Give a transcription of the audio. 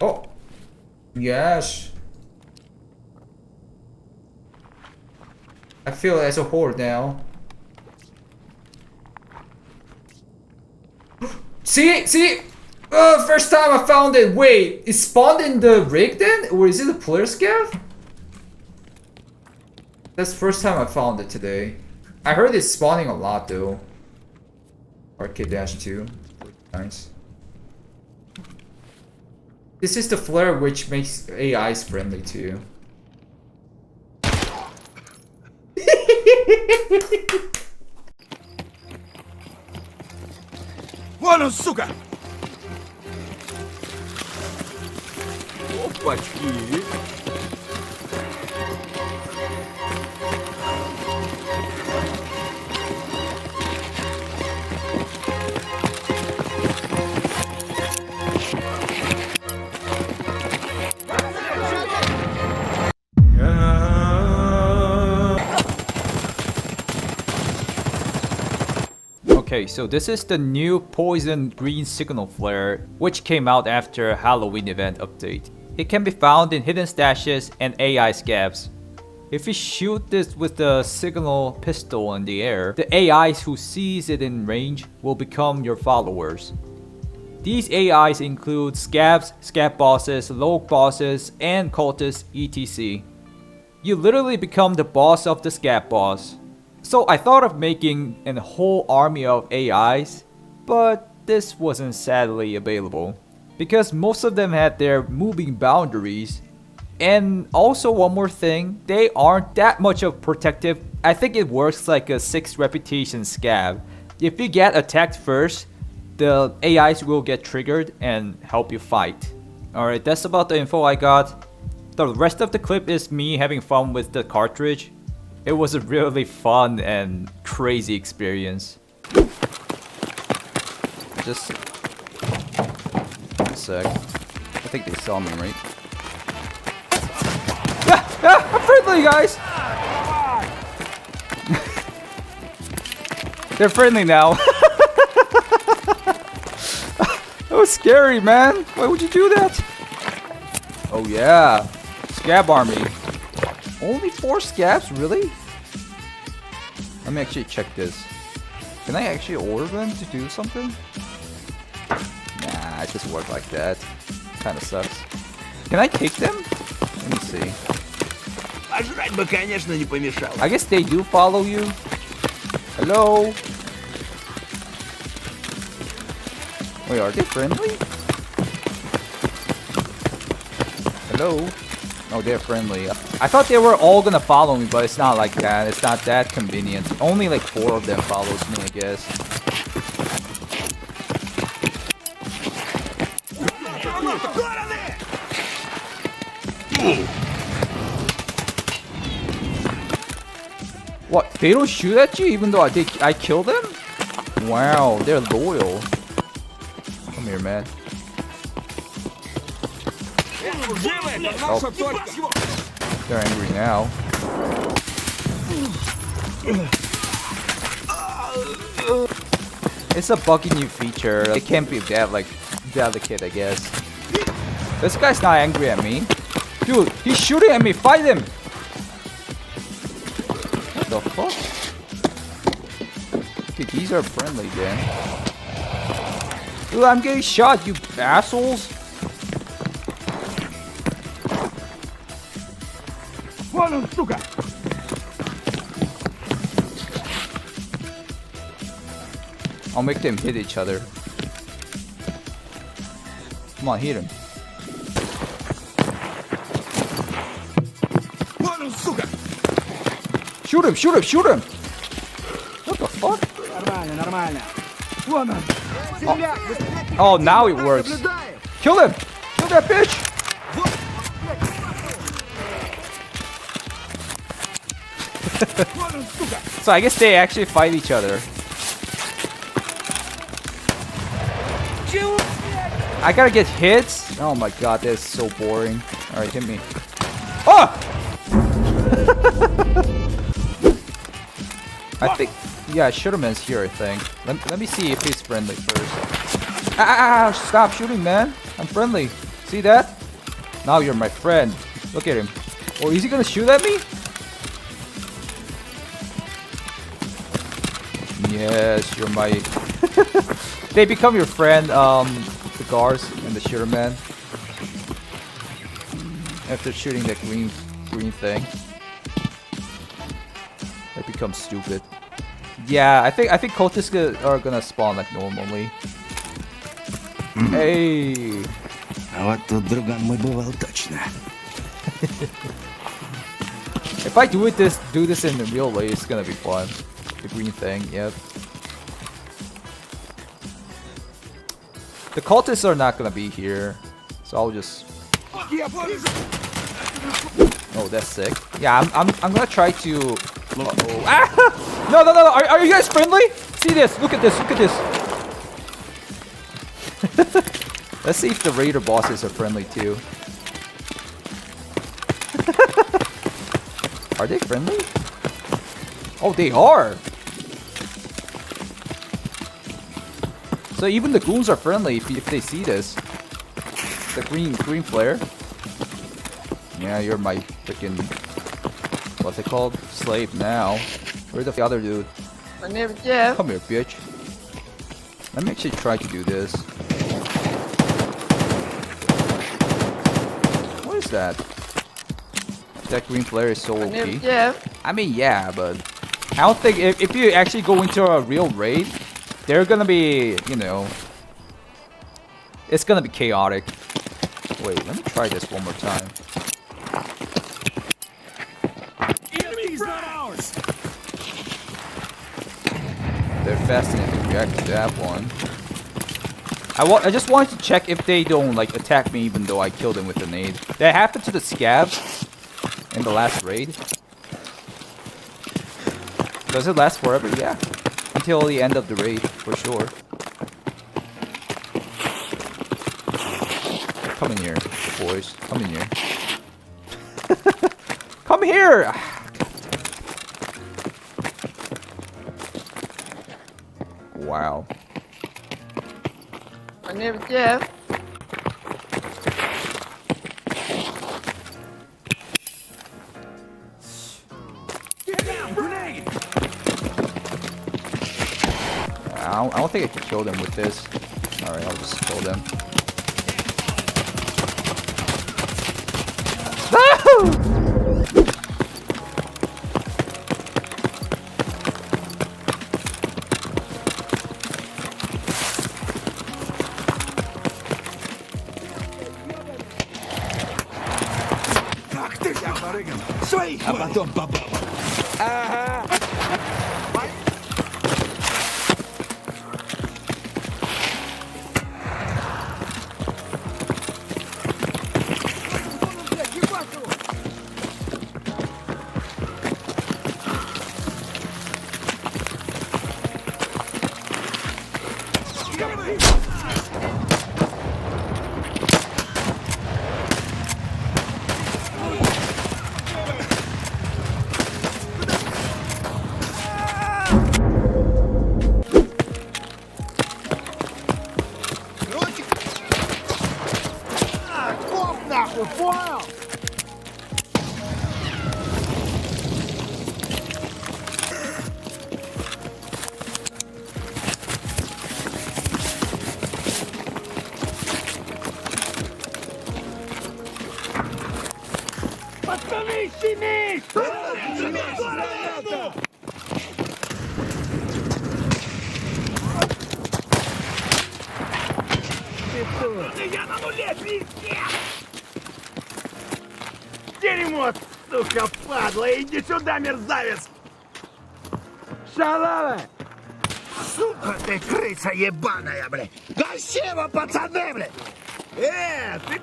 Oh, yes. I feel as a whole now. See? First time I found it. Wait, it spawned in the rig then? Or is it a player scav? That's the first time I found it today. I heard it's spawning a lot though. Arcade-2. Nice. This is the flare which makes AIs friendly too. Вон он, сука! Опачки! Okay, so this is the new poison green signal flare, which came out after Halloween event update. It can be found in hidden stashes and AI scavs. If you shoot this with the signal pistol in the air, the AIs who sees it in range will become your followers. These AIs include scavs, scav bosses, log bosses, and cultists etc. You literally become the boss of the scav boss. So I thought of making a whole army of AIs, but this wasn't sadly available because most of them had their moving boundaries. And also one more thing, they aren't that much of protective. I think it works like a 6 reputation scav. If you get attacked first, the AIs will get triggered and help you fight. Alright, that's about the info I got. The rest of the clip is me having fun with the cartridge. It was a really fun and crazy experience. Just a sec. I think they saw me, right? Yeah, I'm friendly, guys! They're friendly now. That was scary, man. Why would you do that? Oh yeah, Scab army. Only 4 scabs, really? Let me actually check this. Can I actually order them to do something? Nah, it just worked like that. Kinda sucks. Can I take them? Let me see. Пожрать бы, конечно, не помешало. I guess they do follow you. Hello? Wait, are they friendly? Hello? Oh, they're friendly. I thought they were all gonna follow me, but it's not like that. It's not that convenient. Only like 4 of them follows me, I guess. What? They don't shoot at you even though I kill them? Wow, they're loyal. Come here, man. Oh. They're angry now. It's a buggy new feature. It can't be that like delicate, I guess. This guy's not angry at me. Dude, he's shooting at me. Fight him. What the fuck? Okay, these are friendly then. Dude, I'm getting shot, you assholes. Вон он, сука! I'll make them hit each other. Come on, hit him. Вон он, сука! Shoot him, shoot him, shoot him! What the fuck? Нормально, нормально. Вон он. Oh, now it works. Kill him! Kill that bitch! So I guess they actually fight each other. I gotta get hits? Oh my god, that's so boring. Alright, hit me. Oh! I think... Yeah, Shooterman's here, I think. Let me see if he's friendly first. Stop shooting, man. I'm friendly. See that? Now you're my friend. Look at him. Oh, is he gonna shoot at me? Yes, you're my... They become your friend, the guards and the shooter man. After shooting that green thing. They become stupid. Yeah, I think cultists are gonna spawn like normally. Hey! А вот тут друган мой бывал точно. If I do this in the real way, it's gonna be fun. The green thing, yep. The cultists are not gonna be here, so I'll just. Oh, that's sick. Yeah, I'm gonna try to. Uh-oh. Ah! No! Are you guys friendly? See this? Look at this! Look at this! Let's see if the raider bosses are friendly too. Are they friendly? Oh, they are! So even the goons are friendly if they see this. The green flare. Yeah, you're my freaking... What's it called? Slave now. Where's the other dude? My name is Jeff. Come here, bitch. Let me actually try to do this. What is that? That green flare is so My name OP. is Jeff. I mean, yeah, but I don't think if you actually go into a real raid, they're gonna be, you know, it's gonna be chaotic. Wait, let me try this one more time. Enemy's not ours. They're fascinated to react to that one. I just wanted to check if they don't like attack me even though I killed them with a nade. That happened to the SCAVs in the last raid. Does it last forever? Yeah. Until the end of the raid, for sure. Come in here, boys. Come in here. Come here! Wow. My name is Jeff. Get down, grenade. I don't think I can kill them with this. Alright, I'll just kill them. Так ты я барыгам. Своих, а потом по бабам. Ага. Понял? Пацаны, щемись! Я на нуле, пиздец! Дерьмо, сука, падла! Иди сюда, мерзавец! Шалава! Сука ты, крыса ебаная, блядь! Красиво, пацаны, блядь! Ты...